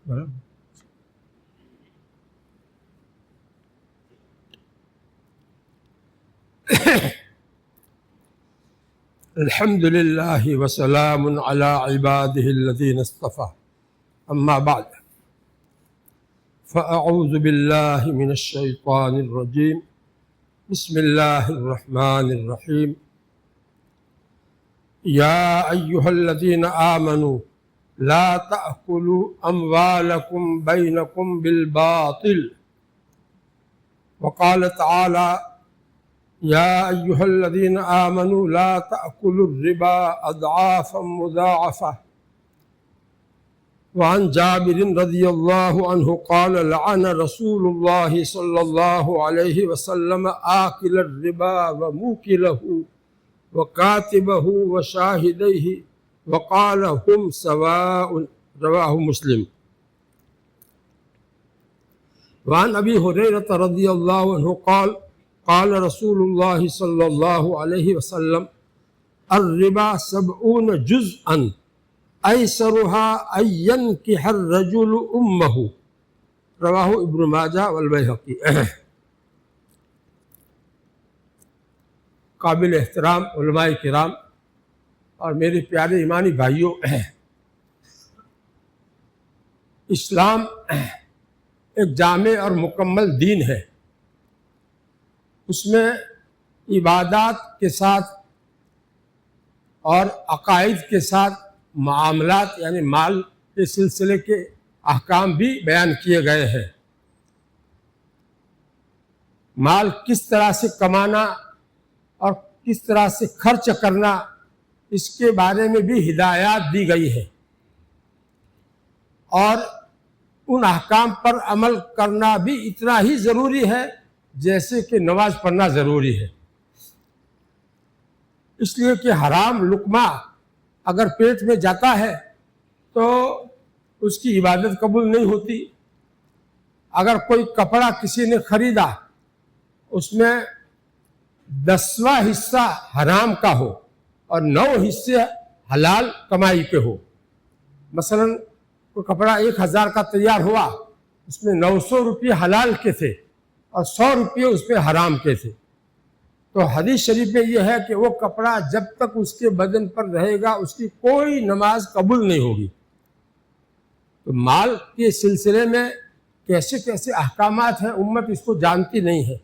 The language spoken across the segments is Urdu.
الحمد للہ وسلام علی عبادہ الذین اصطفى اما بعد فاعوذ باللہ من الشیطان الرجیم بسم اللہ الرحمن الرحیم یا ایہا الذین آمنوا لا تأکلوا اموالکم بینکم بالباطل وقال تعالی يا أيها الذين آمنوا لا تأكلوا الربا أضعافا مضاعفة وعن جابر رضي الله عنه قال لعن رسول الله صلى الله عليه وسلم آكل الربا وموكله وكاتبه وشاهديه وقال هم سواء رواه مسلم. وعن أبي هريرة رضي الله عنه قال قال رسول الله صلى الله عليه وسلم الربا 70 جزءا أيسرها أن ينكح الرجل أمه رواه ابن ماجہ والبیہقی. قابل احترام علماء کرام اور میرے پیارے ایمانی بھائیوں، اسلام ایک جامع اور مکمل دین ہے. اس میں عبادات کے ساتھ اور عقائد کے ساتھ معاملات یعنی مال کے سلسلے کے احکام بھی بیان کیے گئے ہیں. مال کس طرح سے کمانا اور کس طرح سے خرچ کرنا، اس کے بارے میں بھی ہدایات دی گئی ہے، اور ان احکام پر عمل کرنا بھی اتنا ہی ضروری ہے جیسے کہ نماز پڑھنا ضروری ہے. اس لیے کہ حرام لقمہ اگر پیٹ میں جاتا ہے تو اس کی عبادت قبول نہیں ہوتی. اگر کوئی کپڑا کسی نے خریدا، اس میں 10واں حصہ حرام کا ہو اور 9 حصے حلال کمائی کے ہو. مثلا کوئی کپڑا 1000 کا تیار ہوا، اس میں 900 روپے حلال کے تھے اور 100 روپے اس پہ حرام کے تھے، تو حدیث شریف میں یہ ہے کہ وہ کپڑا جب تک اس کے بدن پر رہے گا اس کی کوئی نماز قبول نہیں ہوگی. تو مال کے سلسلے میں کیسے کیسے احکامات ہیں، امت اس کو جانتی نہیں ہے.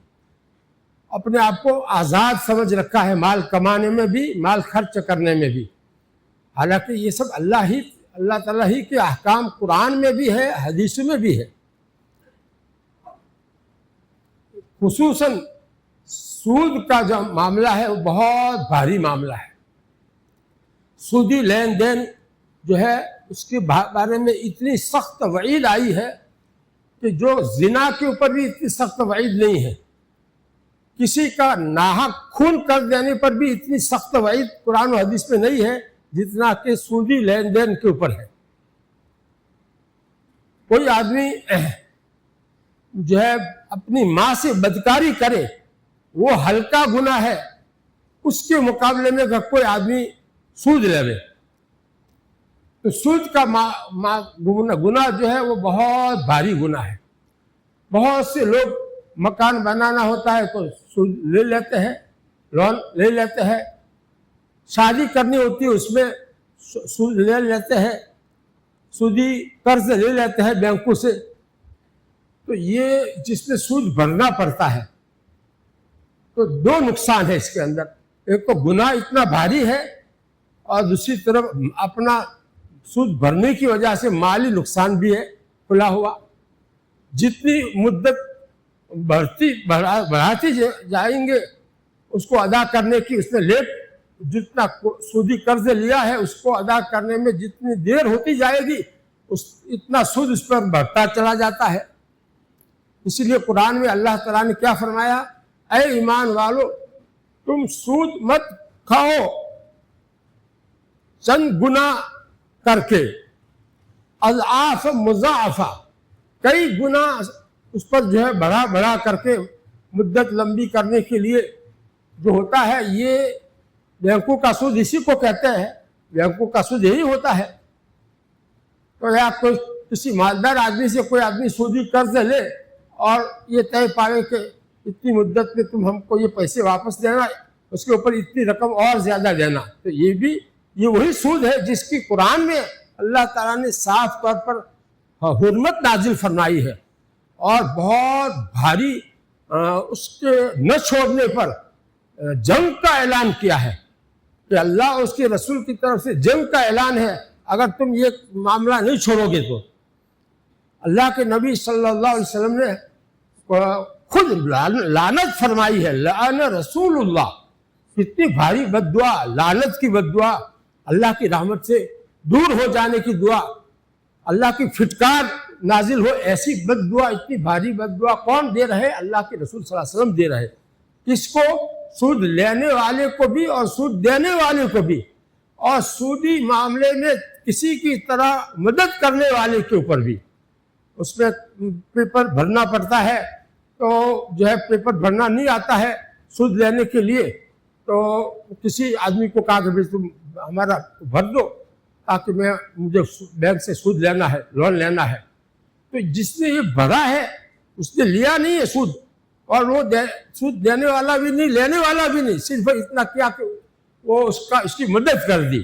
اپنے آپ کو آزاد سمجھ رکھا ہے مال کمانے میں بھی، مال خرچ کرنے میں بھی، حالانکہ یہ سب اللہ تعالیٰ ہی کے احکام قرآن میں بھی ہے، حدیث میں بھی ہے. خصوصاً سود کا جو معاملہ ہے وہ بہت بھاری معاملہ ہے. سودی لین دین جو ہے اس کے بارے میں اتنی سخت وعید آئی ہے کہ جو زنا کے اوپر بھی اتنی سخت وعید نہیں ہے. کسی کا ناحق خون کر دینے پر بھی اتنی سخت وعید قرآن و حدیث میں نہیں ہے جتنا کہ سودی لین دین کے اوپر ہے. کوئی آدمی جو ہے اپنی ماں سے بدکاری کرے وہ ہلکا گناہ ہے، اس کے مقابلے میں اگر کوئی آدمی سود لے تو سود کا گناہ جو ہے وہ بہت بھاری گناہ ہے. بہت سے لوگ مکان بنانا ہوتا ہے تو سود لے لیتے ہیں، لون لے لیتے ہیں. شادی کرنی ہوتی ہے اس میں سود لے لیتے ہیں، سودی قرض لے لیتے ہیں بینکوں سے. تو یہ جس میں سود بھرنا پڑتا ہے تو 2 نقصان ہے اس کے اندر. ایک تو گناہ اتنا بھاری ہے اور دوسری طرف اپنا سود بھرنے کی وجہ سے مالی نقصان بھی ہے کھلا ہوا. جتنی مدت بڑھاتی جائیں گے اس کو ادا کرنے کی، اس میں لیٹ جتنا سودی قرض لیا ہے اس کو ادا کرنے میں جتنی دیر ہوتی جائے گی اتنا سود اس پر بڑھتا چلا جاتا ہے. اسی لیے قرآن میں اللہ تعالیٰ نے کیا فرمایا، اے ایمان والو تم سود مت کھاؤ چند گنا کر کے، اضعاف مضاعفہ، کئی گنا اس پر جو ہے بڑھا کر کے مدت لمبی کرنے کے لیے جو ہوتا ہے. یہ بینکوں کا سود اسی کو کہتے ہیں، بینکوں کا سود یہی ہوتا ہے. تو یا کوئی کسی مالدار آدمی سے کوئی آدمی سودی قرض لے اور یہ طے پائے کہ اتنی مدت میں تم ہم کو یہ پیسے واپس دینا، اس کے اوپر اتنی رقم اور زیادہ دینا، تو یہ وہی سود ہے جس کی قرآن میں اللہ تعالیٰ نے صاف طور پر حرمت نازل فرمائی ہے، اور بہت بھاری اس کے نہ چھوڑنے پر جنگ کا اعلان کیا ہے کہ اللہ اور اس کے رسول کی طرف سے جنگ کا اعلان ہے اگر تم یہ معاملہ نہیں چھوڑو گے تو۔ اللہ کے نبی صلی اللہ علیہ وسلم نے خود لعنت فرمائی ہے، لعن رسول اللہ، کتنی بھاری بد دعا، لعنت کی بد دعا، اللہ کی رحمت سے دور ہو جانے کی دعا، اللہ کی پھٹکار نازل ہو ایسی بد دعا، اتنی بھاری بد دعا کون دے رہے؟ اللہ کے رسول صلی اللہ علیہ وسلم دے رہے۔ کس کو؟ سود لینے والے کو بھی اور سود دینے والے کو بھی، اور سودی معاملے میں کسی کی طرح مدد کرنے والے کے اوپر بھی۔ اس میں پیپر بھرنا پڑتا ہے تو جو ہے پیپر بھرنا نہیں آتا ہے سود لینے کے لیے، تو کسی آدمی کو کہا کہ تم ہمارا بھر دو تاکہ مجھے بینک سے سود لینا ہے، لون لینا ہے۔ تو جس نے یہ بھرا ہے اس نے لیا نہیں ہے سود، اور وہ سود دینے والا بھی نہیں لینے والا بھی نہیں، صرف اتنا کیا کہ وہ اس کی مدد کر دی،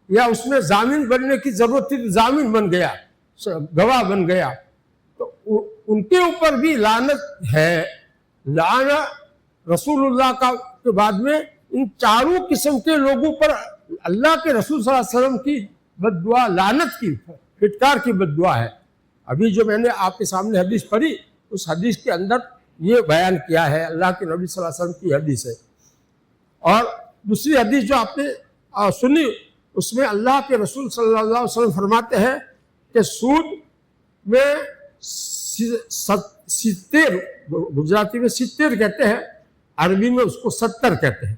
یا اس میں ضامن بننے کی ضرورت تھی تو ضامن بن گیا، گواہ بن گیا، تو ان کے اوپر بھی لعنت ہے۔ لعنت رسول اللہ کے بعد میں ان چاروں قسم کے لوگوں پر اللہ کے رسول صلی اللہ علیہ وسلم کی بد دعا، لعنت کی، پھٹکار کی بد دعا ہے۔ ابھی جو میں نے آپ کے سامنے حدیث پڑھی، اس حدیث کے اندر یہ بیان کیا ہے، اللہ کے نبی صلی اللہ علیہ وسلم کی حدیث ہے۔ اور دوسری حدیث جو آپ نے سنی، اس میں اللہ کے رسول صلی اللہ علیہ وسلم فرماتے ہیں کہ سود میں 70، گجراتی میں 70 کہتے ہیں، عربی میں اس کو 70 کہتے ہیں،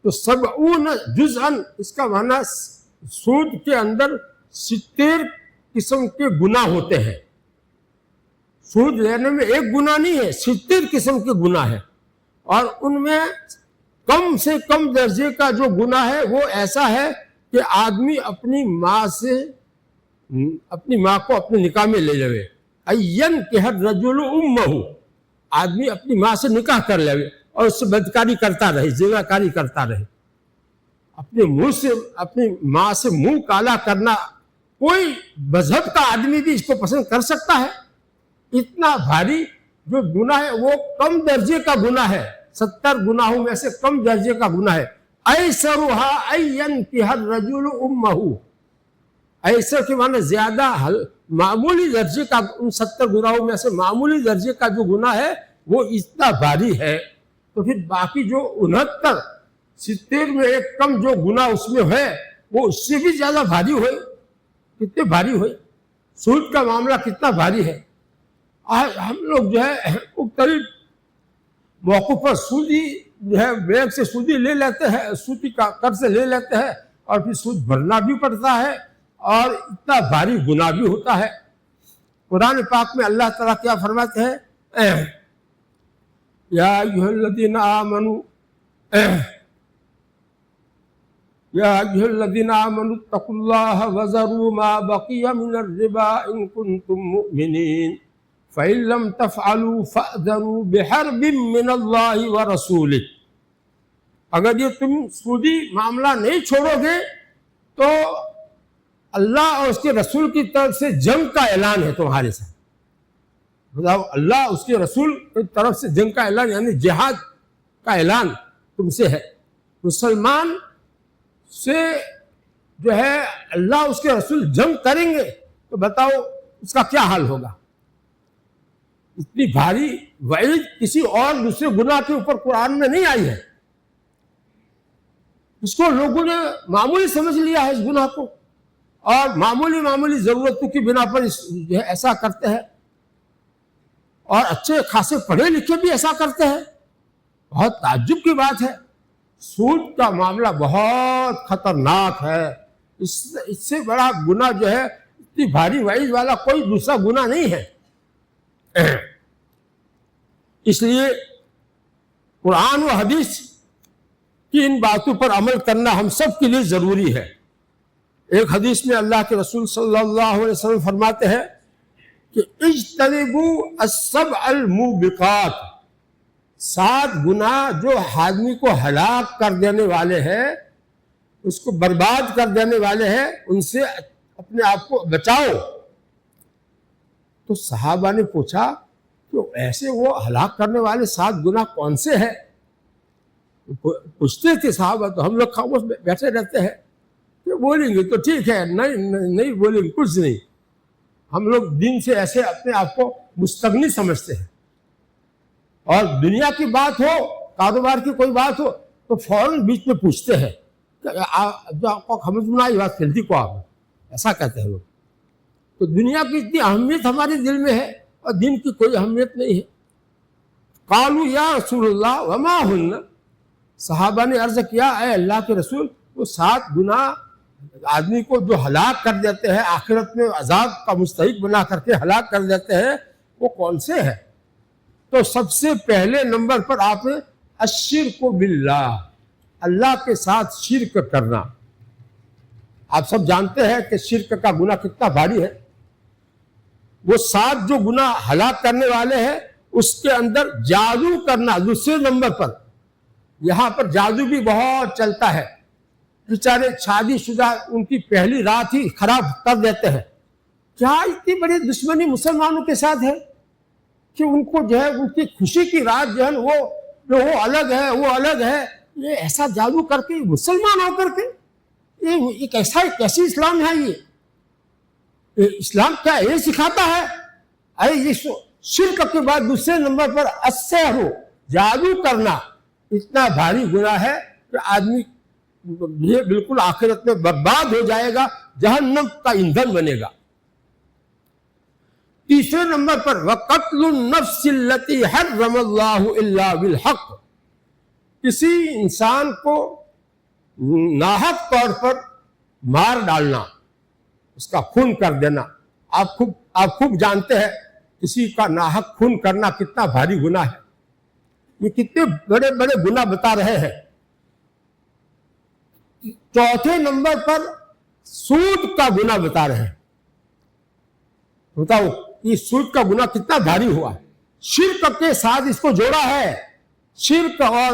تو 70 جزءاً، اس کا معنی سود کے اندر 70 قسم کے گناہ ہوتے ہیں۔ سود لینے میں ایک گناہ نہیں ہے، 70 قسم کے گناہ ہیں، اور ان میں کم سے کم درجے کا جو گناہ ہے وہ ایسا ہے کہ آدمی اپنی ماں کو اپنے نکاح میں لے لے، این کہ ہر رجل امہ، آدمی اپنی ماں سے نکاح کر لے اور اس سے بدکاری کرتا رہے، زناکاری کرتا رہے، اپنی ماں سے منہ کالا کرنا، کوئی مذہب کا آدمی بھی اس کو پسند کر سکتا ہے؟ اتنا بھاری جو گناہ ہے وہ کم درجے کا گناہ ہے، 70 گناہوں میں سے کم درجے کا گناہ ہے۔ ایسرھا ان ینکح الرجل امہ، ایسر کے معنی زیادہ معمولی درجے کا، ان 70 گناہوں میں سے معمولی درجے کا جو گناہ ہے وہ اتنا بھاری ہے، تو پھر باقی جو 69 70 میں ایک کم جو گناہ اس میں ہے وہ اس سے بھی زیادہ بھاری ہوئے۔ کتنے بھاری ہوئے؟ سود کا معاملہ کتنا بھاری ہے۔ آج ہم لوگ جو ہے مختلف موقع پر سودی جو ہے بینک سے سودی لے لیتے ہیں، سودی کا قرض لے لیتے ہیں، اور پھر سود بھرنا بھی پڑتا ہے اور اتنا بھاری گناہ بھی ہوتا ہے۔ قرآن پاک میں اللہ تعالیٰ کیا فرماتے ہیں؟ یا ایھا الذین آمنوا یا ایھا الذین آمنوا اتقوا اللہ وذروا ما بقی من الربا ان کنتم مؤمنین فإن لم تفعلوا فأذنوا بحرب من اللہ ورسولہ۔ اگر یہ تم سودی معاملہ نہیں چھوڑو گے تو اللہ اور اس کے رسول کی طرف سے جنگ کا اعلان ہے تمہارے ساتھ۔ اللہ اس کے رسول کی طرف سے جنگ کا اعلان، یعنی جہاد کا اعلان تم سے ہے۔ مسلمان سے جو ہے اللہ اس کے رسول جنگ کریں گے تو بتاؤ اس کا کیا حال ہوگا۔ اتنی بھاری وعید کسی اور دوسرے گناہ کے اوپر قرآن میں نہیں آئی ہے، اس کو لوگوں نے معمولی سمجھ لیا ہے اس گناہ کو، اور معمولی ضرورتوں کی بنا پر جو ہے ایسا کرتے ہیں، اور اچھے خاصے پڑھے لکھے بھی ایسا کرتے ہیں۔ بہت تعجب کی بات ہے، سود کا معاملہ بہت خطرناک ہے، اس سے بڑا گناہ جو ہے، اتنی بھاری وعید والا کوئی دوسرا گناہ نہیں ہے۔ اس لیے قرآن و حدیث کی ان باتوں پر عمل کرنا ہم سب کے لیے ضروری ہے۔ ایک حدیث میں اللہ کے رسول صلی اللہ علیہ وسلم فرماتے ہیں کہ اجتنبوا السبع الموبقات، 7 گناہ جو آدمی کو ہلاک کر دینے والے ہیں، اس کو برباد کر دینے والے ہیں، ان سے اپنے آپ کو بچاؤ۔ تو صحابہ نے پوچھا کہ ایسے وہ ہلاک کرنے والے 7 گناہ کون سے ہیں؟ پوچھتے تھے صحابہ، تو ہم لوگ خاموش بیٹھے رہتے ہیں کہ بولیں گے تو ٹھیک ہے، نہیں بولیں گے کچھ نہیں۔ ہم لوگ دین سے ایسے اپنے آپ کو مستغنی سمجھتے ہیں، اور دنیا کی بات ہو، کاروبار کی کوئی بات ہو تو فوراً بیچ میں پوچھتے ہیں کہ آپ کو سمجھ میں آئی بات چلتی کو، آپ ایسا کہتے ہیں لوگ۔ تو دنیا کی اتنی اہمیت ہمارے دل میں ہے اور دین کی کوئی اہمیت نہیں ہے۔ قالوا یا رسول اللہ وما ہن، صحابہ نے عرض کیا اے اللہ کے رسول، وہ 7 گناہ آدمی کو جو ہلاک کر دیتے ہیں، آخرت میں عذاب کا مستحق بنا کر کے ہلاک کر دیتے ہیں، وہ کون سے ہیں؟ تو سب سے پہلے نمبر پر آپ نے الشرک باللہ، اللہ کے ساتھ شرک کرنا۔ آپ سب جانتے ہیں کہ شرک کا گناہ کتنا بھاری ہے۔ وہ 7 جو گناہ ہلاک کرنے والے ہیں، اس کے اندر جادو کرنا دوسرے نمبر پر۔ یہاں پر جادو بھی بہت چلتا ہے، بیچارے شادی شدہ ان کی پہلی رات ہی خراب کر دیتے ہیں۔ کیا اتنی بڑی دشمنی مسلمانوں کے ساتھ ہے کہ ان کو جو ہے ان کی خوشی کی رات جو ہے وہ الگ ہے، وہ الگ ہے۔ یہ ایسا جادو کر کے مسلمان ہو کر کے یہ کیسی اسلام ہے؟ یہ اسلام کیا یہ سکھاتا ہے؟ ارے یہ شرک کے بعد دوسرے نمبر پر السحر، جادو کرنا اتنا بھاری گناہ ہے کہ آدمی یہ بالکل آخرت میں برباد ہو جائے گا، جہنم کا ایندھن بنے گا۔ تیسرے نمبر پر وَقَتْلُ النَّفْسِ الَّتِي حَرَّمَ اللَّهُ إِلَّا بِالْحَقِّ، کسی انسان کو ناحق طور پر مار ڈالنا، اس کا خون کر دینا۔ آپ خوب جانتے ہیں کسی کا ناحق خون کرنا کتنا بھاری گناہ ہے۔ یہ کتنے بڑے بڑے گناہ بتا رہے ہیں۔ چوتھے نمبر پر سود کا گناہ بتا رہے ہیں۔ بتاؤ یہ سود کا گناہ کتنا بھاری ہوا ہے۔ شرک کے ساتھ اس کو جوڑا ہے۔ شرک اور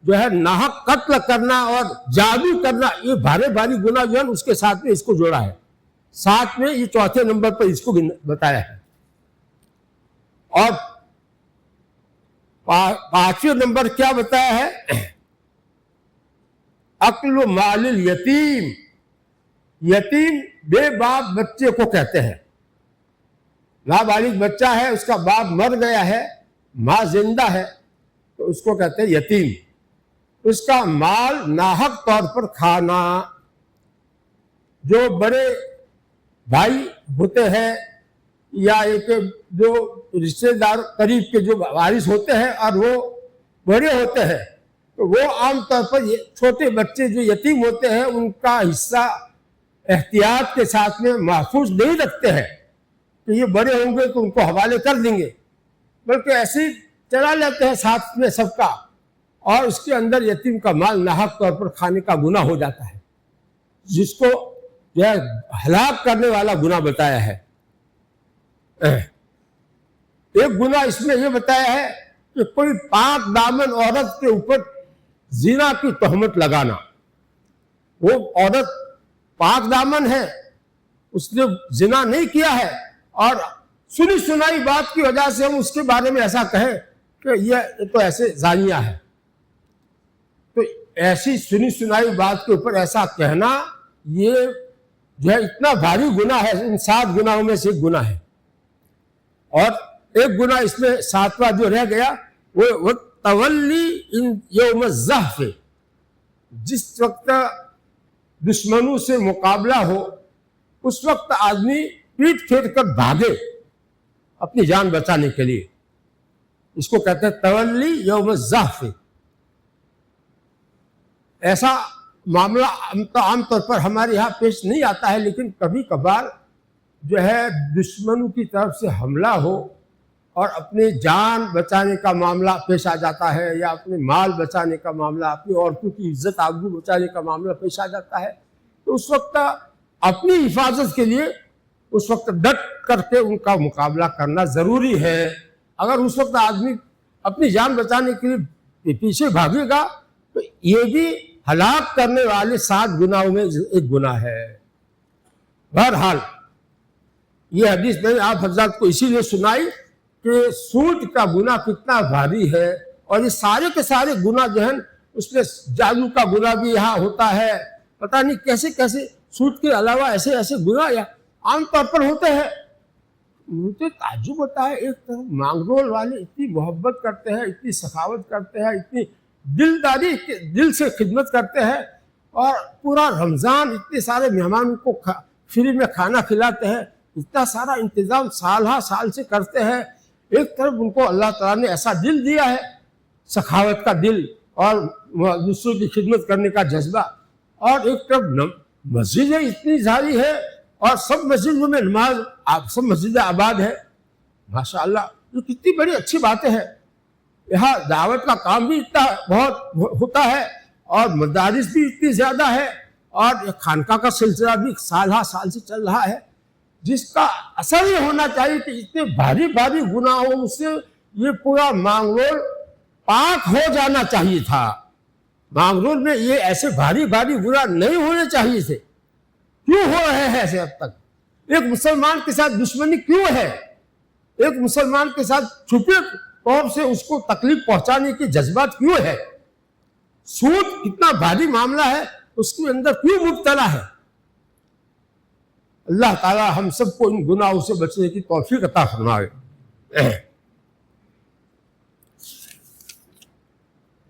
جو ہے ناحق قتل کرنا اور جادو کرنا، یہ بھاری گناہ جو ہے اس کے ساتھ میں اس کو جوڑا ہے۔ ساتھ میں یہ چوتھے نمبر پر اس کو بتایا ہے۔ اور 5ویں نمبر کیا بتایا ہے؟ اکل مال الیتیم، یتیم بے باپ بچے کو کہتے ہیں۔ نابالغ بچہ ہے، اس کا باپ مر گیا ہے، ماں زندہ ہے، تو اس کو کہتے ہیں یتیم۔ اس کا مال ناحق طور پر کھانا۔ جو بڑے بھائی ہوتے ہیں یا ایک جو رشتے دار قریب کے جو وارث ہوتے ہیں اور وہ بڑے ہوتے ہیں، تو وہ عام طور پر چھوٹے بچے جو یتیم ہوتے ہیں ان کا حصہ احتیاط کے ساتھ میں محفوظ نہیں رکھتے ہیں کہ یہ بڑے ہوں گے تو ان کو حوالے کر دیں گے، بلکہ ایسے ہی چلا لیتے ہیں ساتھ میں سب کا، اور اس کے اندر یتیم کا مال ناحق طور پر کھانے کا گناہ ہو جاتا ہے، جس کو جو ہے ہلاک کرنے والا گناہ بتایا ہے۔ ایک گناہ اس میں یہ بتایا ہے کہ کوئی پاک دامن عورت کے اوپر زنا کی تہمت لگانا۔ وہ عورت پاک دامن ہے، اس نے زنا نہیں کیا ہے، اور سنی سنائی بات کی وجہ سے ہم اس کے بارے میں ایسا کہیں کہ یہ تو ایسے زانیہ ہے، تو ایسی سنی سنائی بات کے اوپر ایسا کہنا یہ جو ہے اتنا بھاری گناہ ہے۔ ان 7 گناہوں میں سے ایک گناہ ہے۔ اور ایک گناہ اس میں 7واں جو رہ گیا وہ تولی ان یوم الزحف، جس وقت دشمنوں سے مقابلہ ہو اس وقت آدمی پیٹ پھیر کر بھاگے اپنی جان بچانے کے لیے، اس کو کہتے ہیں تولی یوم الزحف۔ ایسا معاملہ عام طور پر ہمارے یہاں پیش نہیں آتا ہے، لیکن کبھی کبھار جو ہے دشمنوں کی طرف سے حملہ ہو اور اپنی جان بچانے کا معاملہ پیش آ جاتا ہے، یا اپنے مال بچانے کا معاملہ، اپنی عورتوں کی عزت آبرو بچانے کا معاملہ پیش آ جاتا ہے، تو اس وقت اپنی حفاظت کے لیے اس وقت ڈٹ کر کے ان کا مقابلہ کرنا ضروری ہے۔ اگر اس وقت آدمی اپنی جان بچانے کے لیے پیچھے بھاگے گا تو یہ بھی ہلاک کرنے والے 7 گناہوں میں ایک گناہ ہے۔ بہرحال یہ حدیث میں نے آپ حضرات کو اسی لیے سنائی کہ سود کا گناہ کتنا بھاری ہے، اور یہ سارے کے سارے گناہ جو ہیں اس میں جادو کا گناہ بھی یہاں ہوتا ہے، پتہ نہیں کیسے کیسے سود کے علاوہ ایسے ایسے گناہ یا عام طور پر ہوتے ہیں۔ مجھے تعجب ہوتا ہے، ایک طرف مانگرول والے اتنی محبت کرتے ہیں، اتنی سخاوت کرتے ہیں، اتنی دلداری دل سے خدمت کرتے ہیں، اور پورا رمضان اتنے سارے مہمانوں کو فری میں کھانا کھلاتے ہیں، اتنا سارا انتظام سال ہا سال سے کرتے ہیں۔ ایک طرف ان کو اللہ تعالیٰ نے ایسا دل دیا ہے، سخاوت کا دل اور دوسروں کی خدمت کرنے کا جذبہ، اور ایک طرف مسجدیں اتنی ساری ہے اور سب مسجدوں میں نماز، سب مسجدیں آباد ہے۔ ماشاءاللہ یہ کتنی بڑی اچھی باتیں ہیں۔ یہاں دعوت کا کام بھی اتنا بہت ہوتا ہے، اور مدارس بھی اتنی زیادہ ہے، اور خانقاہ کا سلسلہ بھی سال ہا سال سے چل رہا ہے، جس کا اثر یہ ہونا چاہیے کہ اتنے بھاری بھاری گناہوں سے یہ پورا مانگرول پاک ہو جانا چاہیے تھا۔ مانگرول میں یہ ایسے بھاری بھاری گناہ نہیں ہونے چاہیے تھے، کیوں ہو رہے ہیں ایسے اب تک؟ ایک مسلمان کے ساتھ دشمنی کیوں ہے؟ ایک مسلمان کے ساتھ چھپے طور سے اس کو تکلیف پہنچانے کے جذبات کیوں ہے؟ سود کتنا بھاری معاملہ ہے، اس کے اندر کیوں مبتلا ہے؟ اللہ تعالی ہم سب کو ان گناہوں سے بچنے کی توفیق عطا فرمائے۔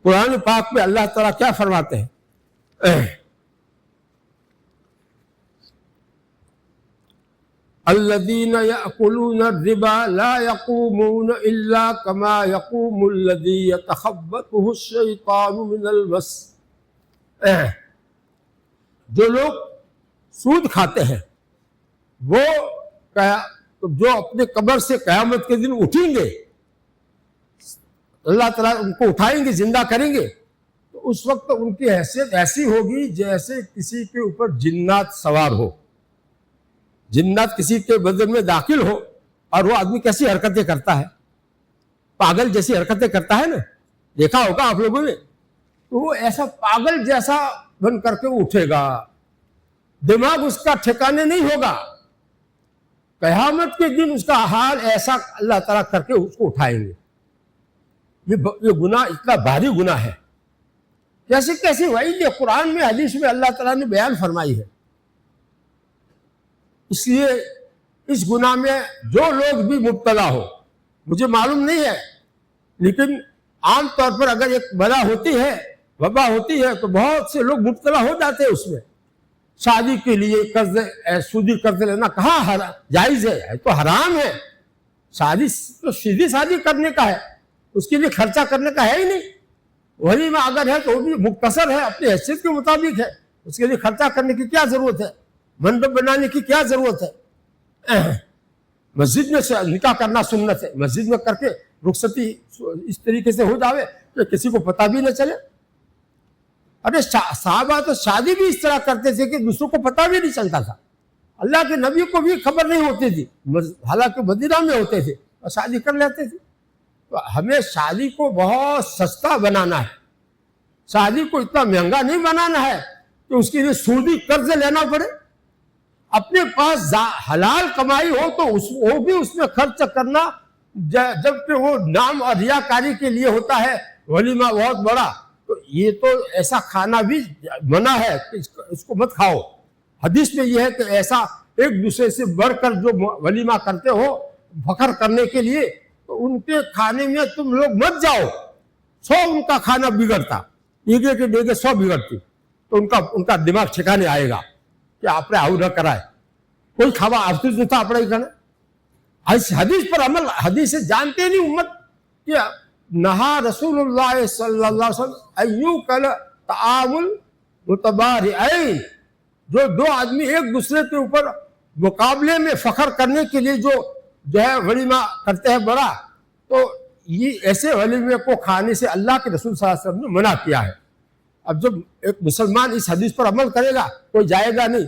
قرآن پاک میں اللہ تعالیٰ کیا فرماتے ہیں؟ الذين يأكلون الربا لا يقومون إلا كما يقوم الذي يتخبطه الشيطان من المس۔ جو لوگ سود کھاتے ہیں وہ جو اپنے قبر سے قیامت کے دن اٹھیں گے، اللہ تعالیٰ ان کو اٹھائیں گے، زندہ کریں گے، تو اس وقت ان کی حیثیت ایسی ہوگی جیسے کسی کے اوپر جنات سوار ہو۔ جنات کسی کے بدن میں داخل ہو اور وہ آدمی کیسی حرکتیں کرتا ہے، پاگل جیسی حرکتیں کرتا ہے نا، دیکھا ہوگا آپ لوگوں نے، تو وہ ایسا پاگل جیسا بن کر کے اٹھے گا، دماغ اس کا ٹھکانے نہیں ہوگا۔ قیامت کے دن اس کا حال ایسا اللہ تعالیٰ کر کے اس کو اٹھائیں گے۔ یہ گناہ اتنا بھاری گناہ ہے، کیسے کیسے وعید قرآن میں حدیث میں اللہ تعالیٰ نے بیان فرمائی ہے۔ اس لیے اس گناہ میں جو لوگ بھی مبتلا ہو، مجھے معلوم نہیں ہے، لیکن عام طور پر اگر ایک بلا ہوتی ہے، وبا ہوتی ہے، تو بہت سے لوگ مبتلا ہو جاتے ہیں اس میں۔ شادی کے لیے قرض، سودی قرض لینا کہاں جائز ہے؟ تو حرام ہے۔ شادی تو سیدھی شادی کرنے کا ہے، اس کے لیے خرچہ کرنے کا ہے ہی نہیں۔ ولیمہ اگر ہے تو وہ بھی مختصر ہے، اپنی حیثیت کے مطابق ہے، اس کے لیے خرچہ کرنے کی کیا ضرورت ہے؟ منڈپ بنانے کی کیا ضرورت ہے؟ مسجد میں نکاح کرنا سنت ہے، مسجد میں کر کے رخصتی اس طریقے سے ہو جاوے کہ کسی کو پتہ بھی نہ چلے۔ ارے صحابہ تو شادی بھی اس طرح کرتے تھے کہ دوسروں کو پتہ بھی نہیں چلتا تھا، اللہ کے نبی کو بھی خبر نہیں ہوتی تھی، حالانکہ مدینہ میں ہوتے تھے اور شادی کر لیتے تھے۔ تو ہمیں شادی کو بہت سستا بنانا ہے، شادی کو اتنا مہنگا نہیں بنانا ہے کہ اس کے لیے سودی قرض لینا پڑے۔ اپنے پاس حلال کمائی ہو تو وہ بھی اس میں خرچ کرنا، جبکہ وہ نام اور ریاکاری کے لیے ہوتا ہے ولیمہ بہت بڑا، تو یہ تو ایسا کھانا بھی منع ہے کہ اس کو مت کھاؤ۔ حدیث میں یہ ہے کہ ایسا ایک دوسرے سے بڑھ کر جو ولیمہ کرتے ہو فخر کرنے کے لیے، تو ان کے کھانے میں تم لوگ مت جاؤ، 100 ان کا کھانا بگڑتا، ڈیگے کے ڈیگے 100 بگڑتی، تو ان کا دماغ ٹھکانے آئے گا کہ آپ نے آؤ نہ کرائے، کوئی کھاوا افسوس نہیں تھا اپنا ہی کرنا۔ حدیث پر عمل، حدیث جانتے نہیں امت کہ نہا رسول اللہ صلی اللہ علیہ وسلم ایوکل تعامل متبارئین، جو دو آدمی ایک دوسرے کے اوپر مقابلے میں فخر کرنے کے لیے جو ہے ولیمہ کرتے ہیں بڑا، تو یہ ایسے ولیمے کو کھانے سے اللہ کے رسول صلی اللہ علیہ وسلم نے منع کیا ہے۔ اب جب ایک مسلمان اس حدیث پر عمل کرے گا، کوئی جائے گا نہیں